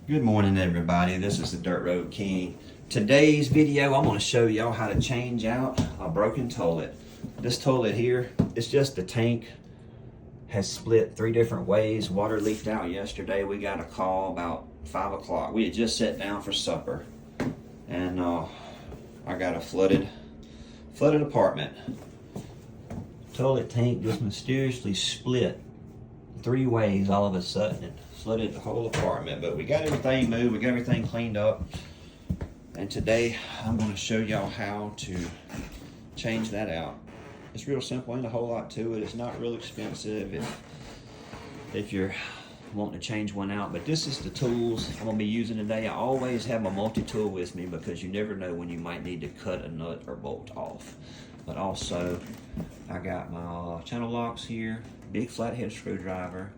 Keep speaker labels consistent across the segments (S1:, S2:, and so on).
S1: Good morning, everybody. This is the Dirt Road King. Today's video, I'm going to show y'all how to change out a broken toilet. This toilet here, it's just the tank has split 3 different ways. Water leaked out yesterday. We got a call about 5 o'clock. We had just sat down for supper, and I got a flooded apartment. Toilet tank just mysteriously split 3 ways all of a sudden. It flooded the whole apartment, but we got everything moved, we got everything cleaned up, and today I'm going to show y'all how to change that out. It's real simple, ain't a whole lot to it. It's not real expensive if you're wanting to change one out, but this is the tools I'm going to be using today. I always have my multi-tool with me because you never know when you might need to cut a nut or bolt off. But also, I got my channel locks here, big flathead screwdriver.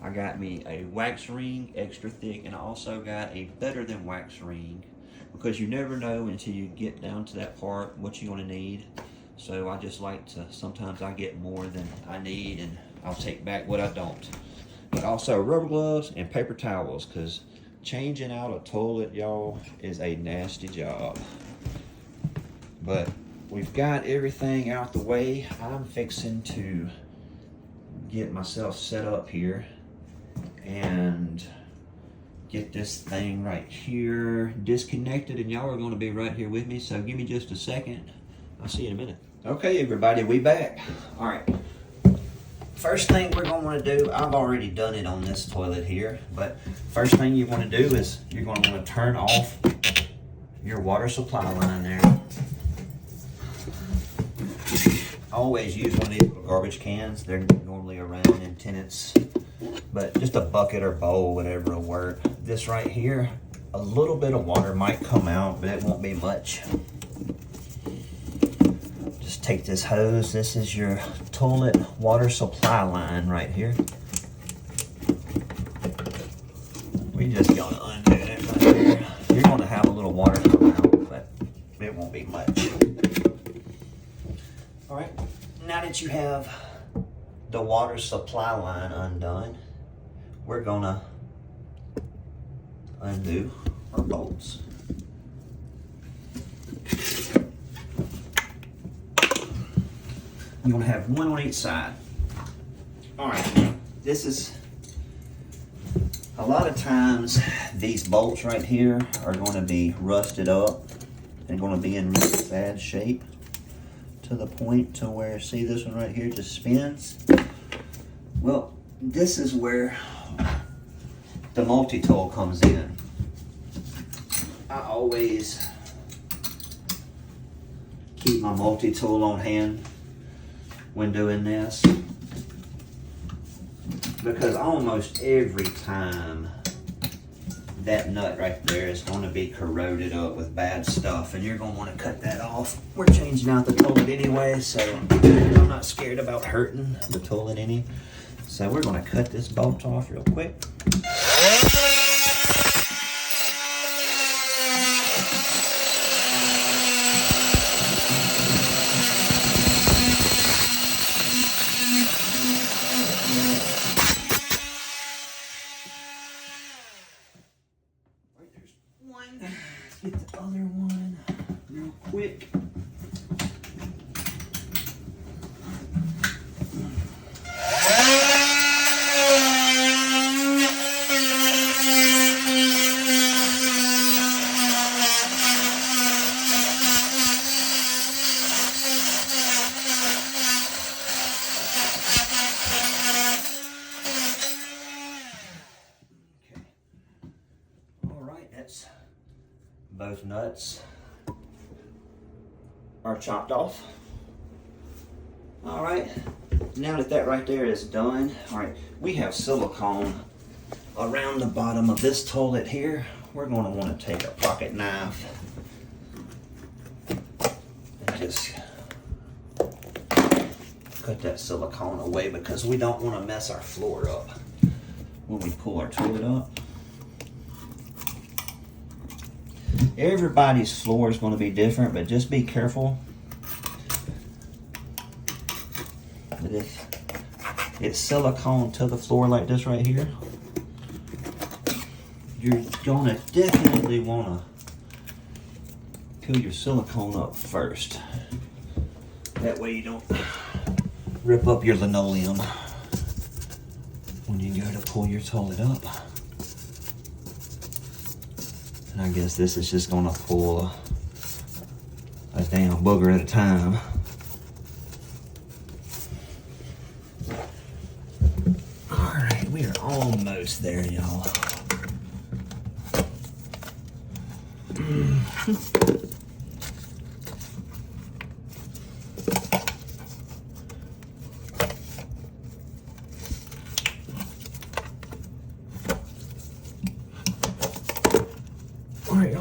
S1: I got me a wax ring, extra thick, and I also got a better than wax ring because you never know until you get down to that part what you're going to need. So I just like to, sometimes I get more than I need and I'll take back what I don't. But also rubber gloves and paper towels, because changing out a toilet, y'all, is a nasty job. But we've got everything out the way. I'm fixing to get myself set up here and get this thing right here disconnected, and y'all are going to be right here with me, so give me just a second. I'll see you in a minute. Okay, everybody, we back. All right, first thing we're going to want to do, I've already done it on this toilet here, but first thing you want to do is you're going to want to turn off your water supply line there. Always use one of these garbage cans. They're normally around in tenants, but just a bucket or bowl, whatever will work. This right here, a little bit of water might come out, but it won't be much. Just take this hose. This is your toilet water supply line right here. We just gonna undo it right here. You're gonna have a little water come out, but it won't be much. All right, now that you have the water supply line undone, we're gonna undo our bolts. You're gonna have one on each side. All right, this is, a lot of times these bolts right here are gonna be rusted up and gonna be in really bad shape, to the point to where, see this one right here just spins. Well, this is where the multi-tool comes in. I always keep my multi-tool on hand when doing this, because almost every time that nut right there is going to be corroded up with bad stuff, and you're going to want to cut that off. We're changing out the toilet anyway, so I'm not scared about hurting the toilet any. So we're going to cut this bolt off real quick. Let's get the other one real quick. Both nuts are chopped off. All right, now that that right there is done, all right, we have silicone around the bottom of this toilet here. We're going to want to take a pocket knife and just cut that silicone away, because we don't want to mess our floor up when we pull our toilet up. Everybody's floor is going to be different, but just be careful that if it's silicone to the floor like this right here, you're gonna definitely wanna peel your silicone up first. That way you don't rip up your linoleum when you go to pull your toilet up. And I guess this is just gonna pull a damn booger at a time. All right, we are almost there, y'all. Alright,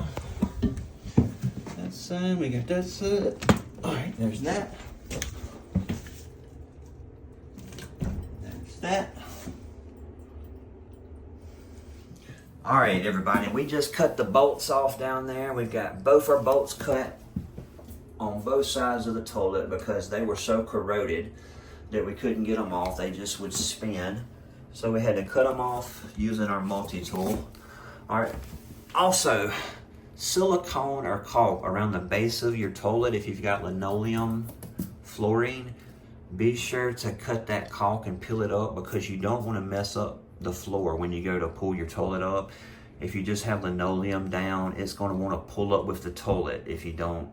S1: that side, we got that side. Alright, there's that. There's that. Alright, everybody, we just cut the bolts off down there. We've got both our bolts cut on both sides of the toilet because they were so corroded that we couldn't get them off. They just would spin. So we had to cut them off using our multi-tool. Alright. Also, silicone or caulk around the base of your toilet, if you've got linoleum flooring, be sure to cut that caulk and peel it up because you don't want to mess up the floor when you go to pull your toilet up. If you just have linoleum down, it's going to want to pull up with the toilet if you don't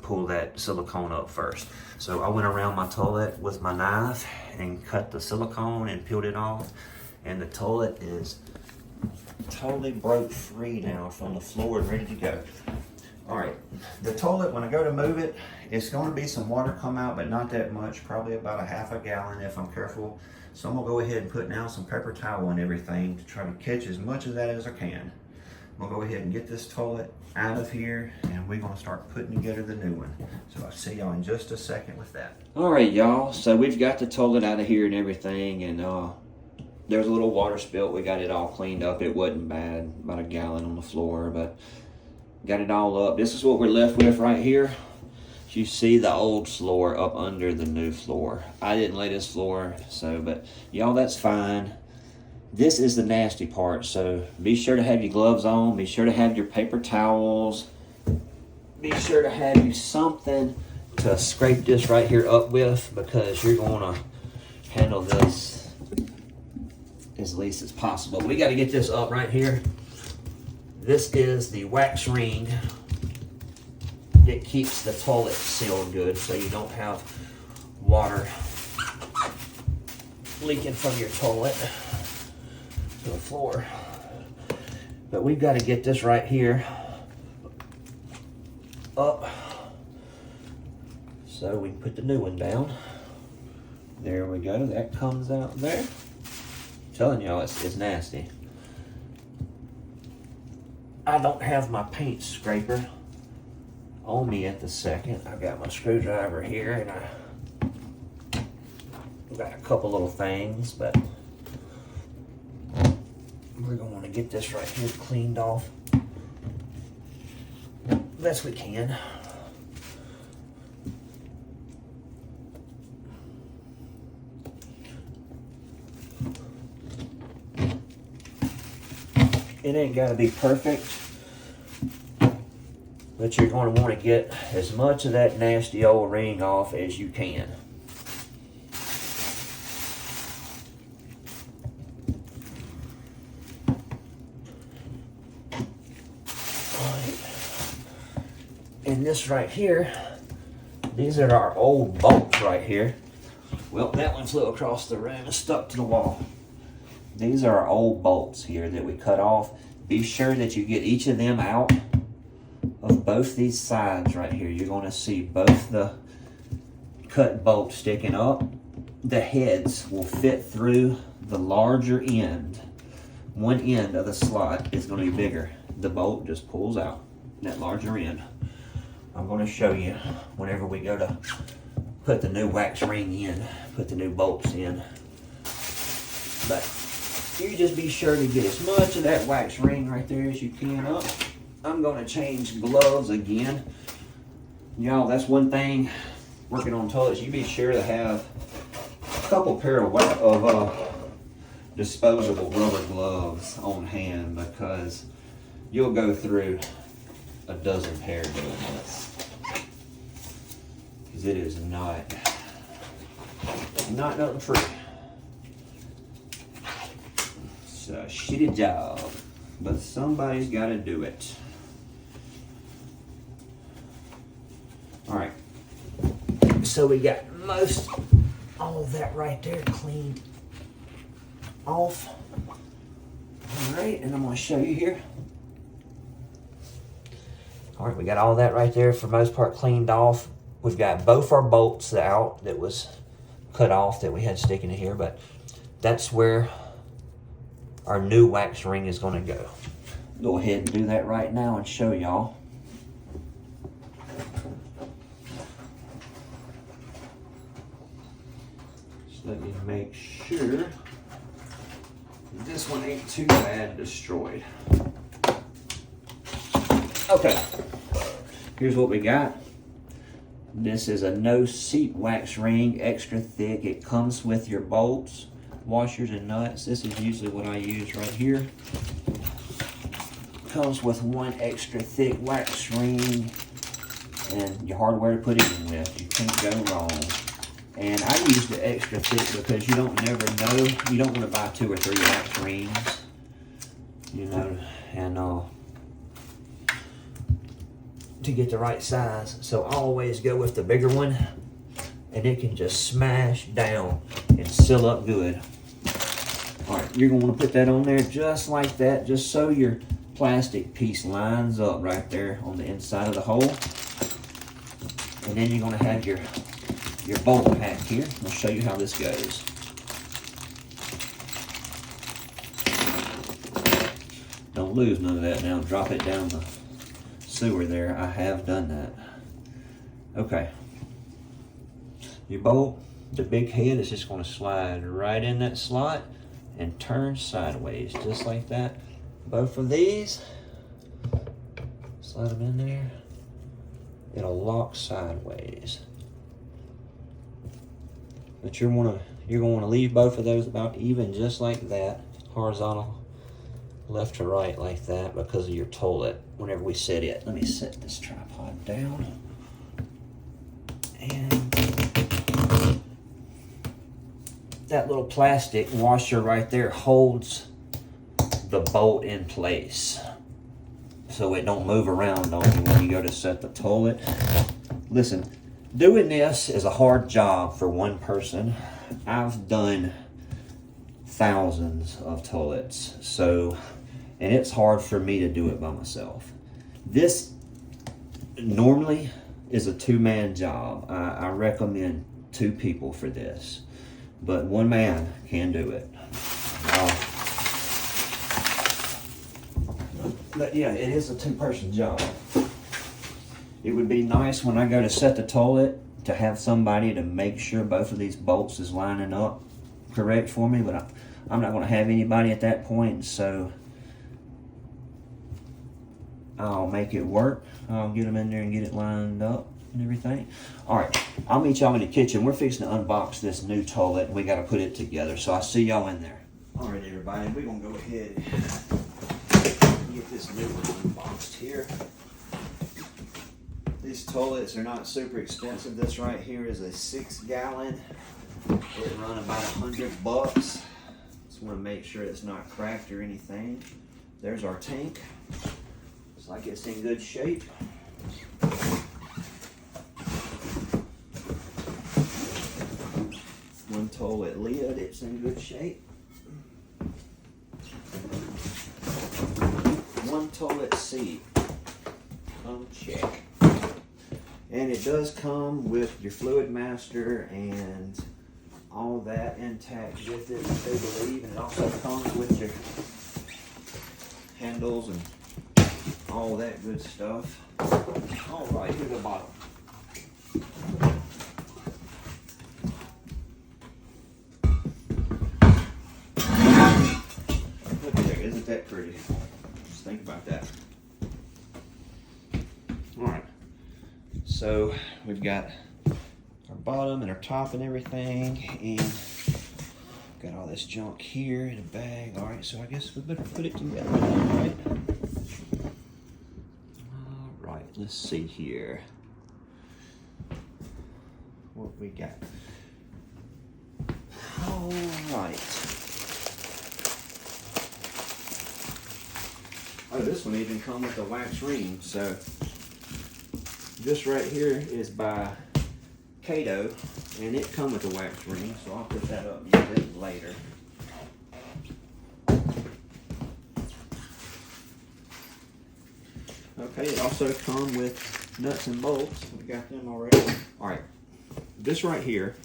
S1: pull that silicone up first. So I went around my toilet with my knife and cut the silicone and peeled it off, and the toilet is totally broke free now from the floor and ready to go. All right, the toilet, when I go to move it, it's going to be some water come out, but not that much, probably about a half a gallon if I'm careful. So I'm gonna go ahead and put now some paper towel and everything to try to catch as much of that as I can. I'm gonna go ahead and get this toilet out of here, and we're gonna start putting together the new one. So I'll see y'all in just a second with that. All right, y'all, so we've got the toilet out of here and everything, and there was a little water spilt. We got it all cleaned up. It wasn't bad, about a gallon on the floor, but got it all up. This is what we're left with right here. You see the old floor up under the new floor. I didn't lay this floor, so, but y'all, that's fine. This is the nasty part, so be sure to have your gloves on. Be sure to have your paper towels. Be sure to have you something to scrape this right here up with, because you're going to handle this as least as possible. We got to get this up right here. This is the wax ring that keeps the toilet sealed good, so you don't have water leaking from your toilet to the floor. But we've got to get this right here up so we can put the new one down. There we go. That comes out there. I'm telling y'all, it's nasty. I don't have my paint scraper on me at the second. I got my screwdriver here, and I got a couple little things, but we're going to want to get this right here cleaned off best we can. It ain't got to be perfect, but you're going to want to get as much of that nasty old ring off as you can. And this right here, these are our old bolts right here. Well, that one flew across the room and stuck to the wall. These are our old bolts here that we cut off. Be sure that you get each of them out of both these sides right here. You're going to see both the cut bolts sticking up. The heads will fit through the larger end. One end of the slot is going to be bigger. The bolt just pulls out that larger end. I'm going to show you whenever we go to put the new wax ring in, put the new bolts in. But you just be sure to get as much of that wax ring right there as you can up. I'm going to change gloves again. Y'all, that's one thing working on toilets. You be sure to have a couple pair of disposable rubber gloves on hand because you'll go through a dozen pair doing this. Because it is not nothing free. It's a shitty job, but somebody's got to do it. All right, so we got all of that right there cleaned off. All right, and I'm going to show you here. All right, we got all that right there for the most part cleaned off. We've got both our bolts out that was cut off that we had sticking in here, but that's where our new wax ring is going to go. Go ahead and do that right now and show y'all. Just let me make sure this one ain't too bad destroyed. Okay, here's what we got. This is a no seep wax ring, extra thick. It comes with your bolts, washers, and nuts. This is usually what I use right here. Comes with one extra thick wax ring and your hardware to put it in with. You can't go wrong. And I use the extra thick because you don't never know. You don't want to buy 2 or 3 wax rings, you know, and to get the right size. So I always go with the bigger one, and it can just smash down and seal up good. All right, you're gonna wanna put that on there just like that, just so your plastic piece lines up right there on the inside of the hole. And then you're gonna have your bolt pack here. I'll show you how this goes. Don't lose none of that now. Drop it down the sewer there. I have done that. Okay. Your bolt, the big head is just going to slide right in that slot and turn sideways, just like that. Both of these, slide them in there. It'll lock sideways. But you're going to want to leave both of those about even, just like that, horizontal, left to right like that, because of your toilet. Whenever we set it, let me set this tripod down. And that little plastic washer right there holds the bolt in place, so it don't move around on you when you go to set the toilet. Listen, doing this is a hard job for one person. I've done thousands of toilets, so, and it's hard for me to do it by myself. This normally is a 2-man job. I recommend 2 people for this, but 1 man can do it. But yeah, it is a 2-person job. It would be nice when I go to set the toilet to have somebody to make sure both of these bolts is lining up correct for me, but I'm not going to have anybody at that point, so I'll make it work. I'll get them in there and get it lined up and everything. All right, I'll meet y'all in the kitchen. We're fixing to unbox this new toilet, and we got to put it together, so I'll see y'all in there. All right, everybody, we're going to go ahead and get this new one unboxed here. These toilets are not super expensive. This right here is a 6-gallon. It run about $100. Just want to make sure it's not cracked or anything. There's our tank. Looks like it's in good shape. One toilet lid, it's in good shape. One toilet seat, check. And it does come with your fluid master and all that intact with it, I believe. And it also comes with your handles and all that good stuff. All right, here's the bottom. Look at there, isn't that pretty? Just think about that. All right. So we've got our bottom and our top and everything, and Got all this junk here in a bag. All right, so I guess we better put it together, all right? All right, let's see here. What we got? All right. Oh, this one even comes with a wax ring. So this right here is by Howto, and it comes with a wax ring. So I'll put that up a bit later. Okay, it also comes with nuts and bolts. We got them already. All right, this right here.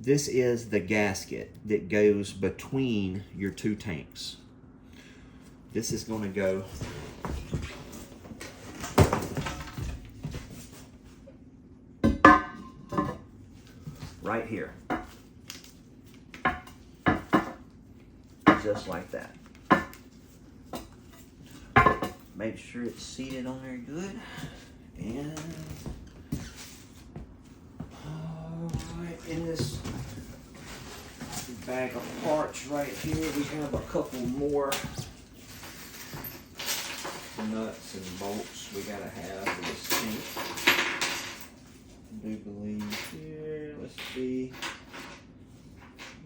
S1: This is the gasket that goes between your two tanks. This is going to go right here. Just like that. Make sure it's seated on there good. And in this bag of parts right here, we have a couple more nuts and bolts we gotta have for this tank. I do believe here, let's see.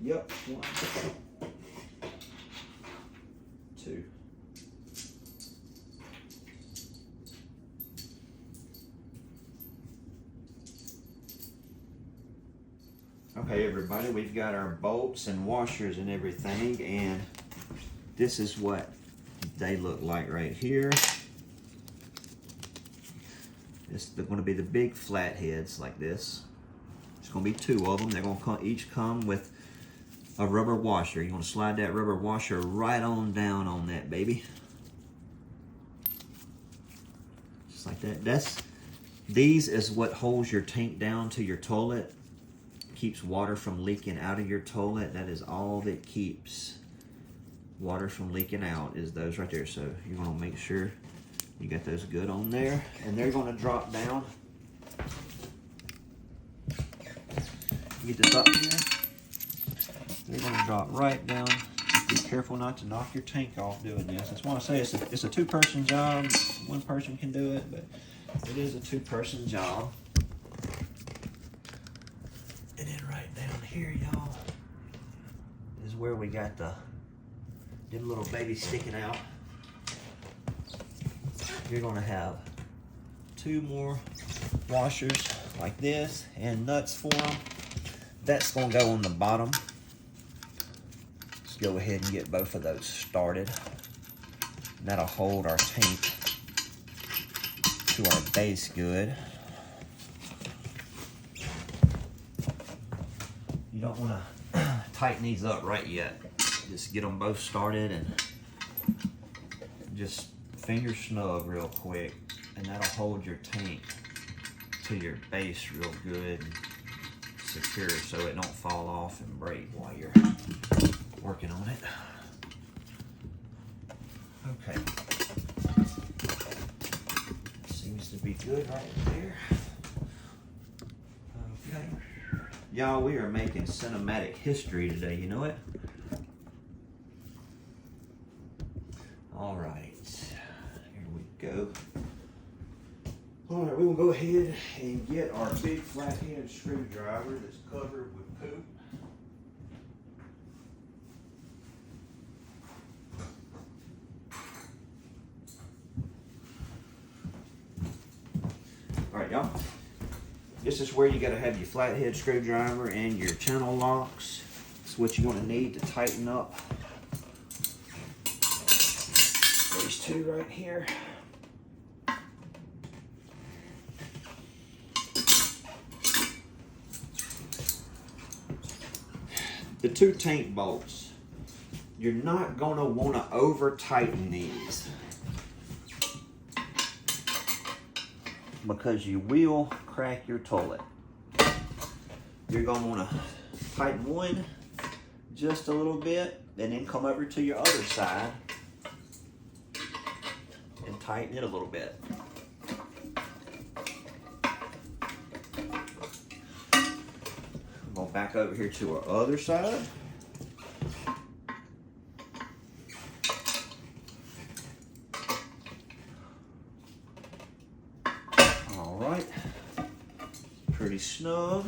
S1: Yep, 1, 2. Okay, everybody, we've got our bolts and washers and everything, and this is what they look like right here. It's going to be the big flatheads like this. It's going to be 2 of them. They're going to each come with a rubber washer. You want to slide that rubber washer right on down on that, baby. Just like that. These is what holds your tank down to your toilet. Keeps water from leaking out of your toilet. That is all that keeps water from leaking out, is those right there. So you're going to make sure you got those good on there, and they're going to drop down. Get this up here. They're going to drop right down. Be careful not to knock your tank off doing this. That's why I say it's a 2-person job. 1 person can do it, but it is a 2-person job. And then right down here, y'all, is where we got them little babies sticking out. You're gonna have 2 more washers like this and nuts for them. That's gonna go on the bottom. Let's go ahead and get both of those started. And that'll hold our tank to our base good. You don't want to tighten these up right yet. Just get them both started and just finger snug real quick, and that'll hold your tank to your base real good and secure, so it don't fall off and break while you're working on it. Okay. Seems to be good right there. Okay. Y'all, we are making cinematic history today, you know it? All right, here we go. All right, we will go ahead and get our big flathead screwdriver that's covered with poop. All right, y'all. This is where you got to have your flathead screwdriver and your channel locks. It's what you're going to need to tighten up these 2 right here. The 2 tank bolts, you're not going to want to over tighten these, because you will crack your toilet. You're going to want to tighten one just a little bit, and then come over to your other side and tighten it a little bit. I'm gonna back over here to our other side. All right, pretty snug.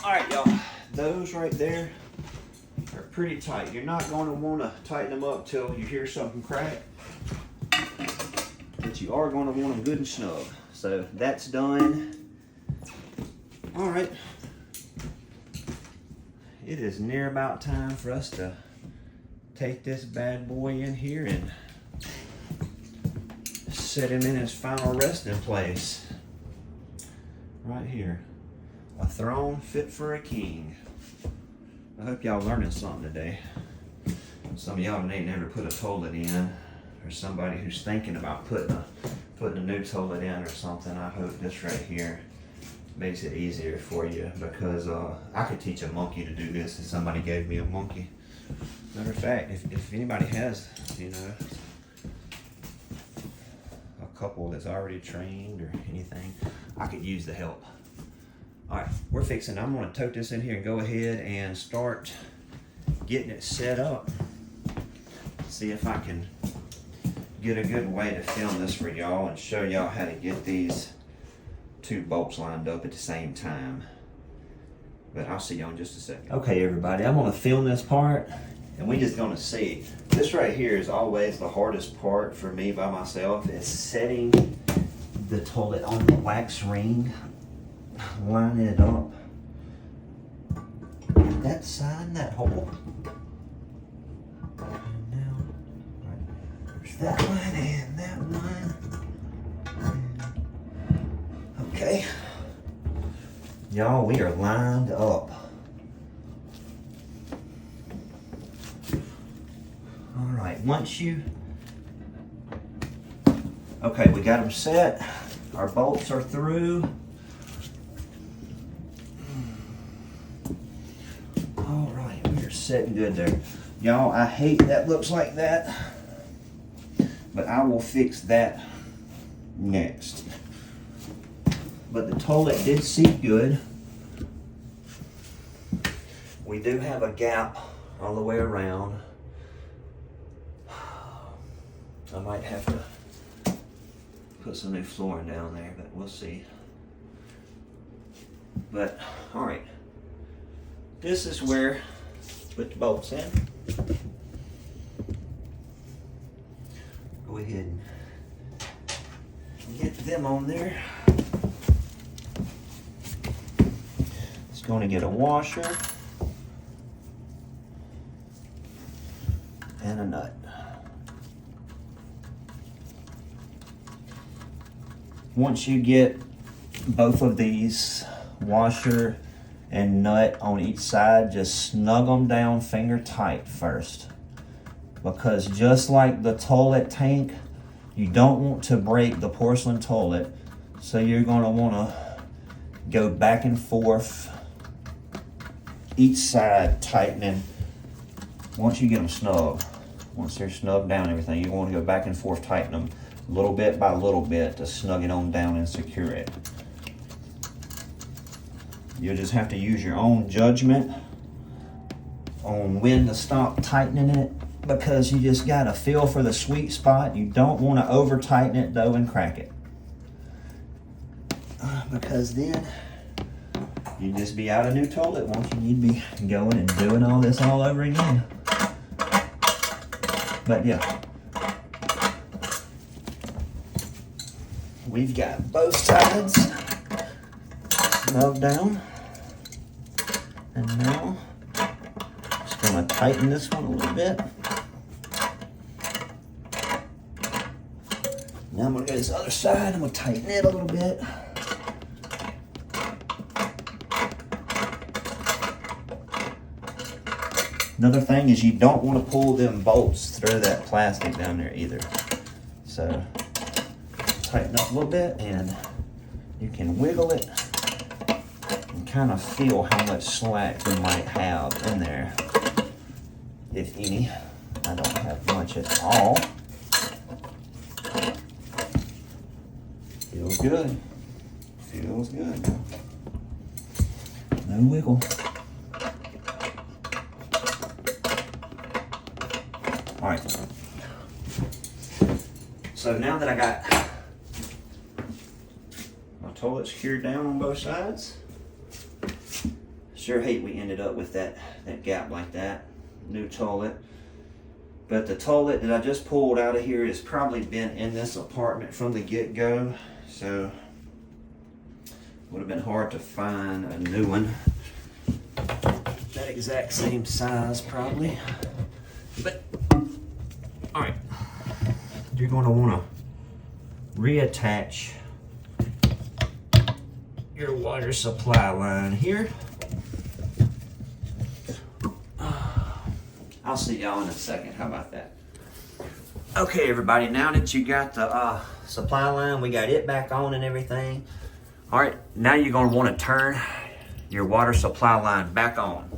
S1: All right, y'all, those right there are pretty tight. You're not going to want to tighten them up till you hear something crack, but you are going to want them good and snug. So that's done. All right, it is near about time for us to take this bad boy in here and set him in his final resting place. Right here. A throne fit for a king. I hope y'all learning something today. Some of y'all may never put a toilet in, or somebody who's thinking about putting a new toilet in or something. I hope this right here makes it easier for you, because I could teach a monkey to do this if somebody gave me a monkey. Matter of fact, if anybody has, you know, a couple that's already trained or anything, I could use the help. All right, I'm gonna tote this in here and go ahead and start getting it set up. See if I can get a good way to film this for y'all and show y'all how to get these two bolts lined up at the same time. But I'll see y'all in just a second. Okay, everybody, I'm gonna film this part and we're just gonna see. This right here is always the hardest part for me by myself, is setting the toilet on the wax ring. Line it up, that side, that hole, and now there's that one and that one. Okay, y'all, we are lined up. All right, okay, we got them set, our bolts are through. Sitting good there. Y'all, I hate that looks like that, but I will fix that next. But the toilet did seat good. We do have a gap all the way around. I might have to put some new flooring down there, but we'll see. But, all right. This is where put the bolts in. Go ahead and get them on there. It's going to get a washer and a nut. Once you get both of these, washer and nut on each side, just snug them down finger tight first, because just like the toilet tank, you don't want to break the porcelain toilet, so you're going to want to go back and forth each side, tightening. Once you get them snug, once they're snug down everything, you want to go back and forth, tighten them little bit by little bit to snug it on down and secure it. You'll just have to use your own judgment on when to stop tightening it, because you just got to feel for the sweet spot. You don't want to over tighten it though and crack it, because then you just be out a new toilet once you need to be going and doing all this all over again. But yeah, we've got both sides snug down. And now, just gonna tighten this one a little bit. Now I'm gonna go to this other side, I'm gonna tighten it a little bit. Another thing is you don't want to pull them bolts through that plastic down there either. So tighten up a little bit, and you can wiggle it and kind of feel how much slack you might have in there, if any. I don't have much at all. Feels good. Feels good. No wiggle. All right. So now that I got my toilet secured down on both sides, sure hate we ended up with that gap like that. New toilet. But the toilet that I just pulled out of here has probably been in this apartment from the get-go. So would have been hard to find a new one. That exact same size probably. But all right, you're going to want to reattach your water supply line here. I'll see y'all in a second. How about that? Okay, everybody, now that you got the supply line, we got it back on and everything. All right, now you're going to want to turn your water supply line back on.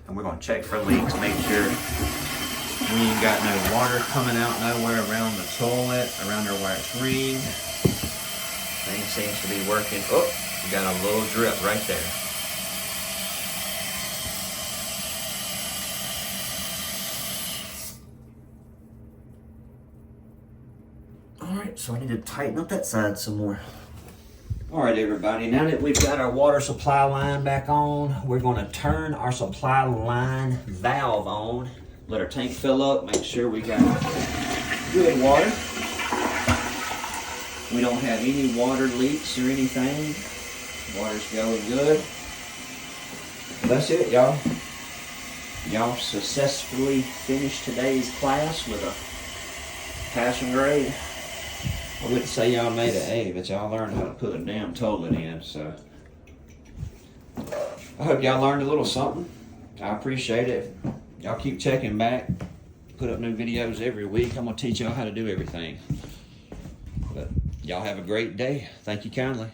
S1: And we're going to check for leaks, make sure we ain't got no water coming out nowhere around the toilet, around there where it's ringed. Thing seems to be working. Oh, we got a little drip right there. All right, so I need to tighten up that side some more. All right, everybody, now that we've got our water supply line back on, we're going to turn our supply line valve on. Let our tank fill up, make sure we got good water. We don't have any water leaks or anything. Water's going good. That's it, y'all. Y'all successfully finished today's class with a passing grade. I wouldn't say y'all made an A, but y'all learned how to put a damn toilet in, so. I hope y'all learned a little something. I appreciate it. Y'all keep checking back. Put up new videos every week. I'm gonna teach y'all how to do everything. But y'all have a great day. Thank you kindly.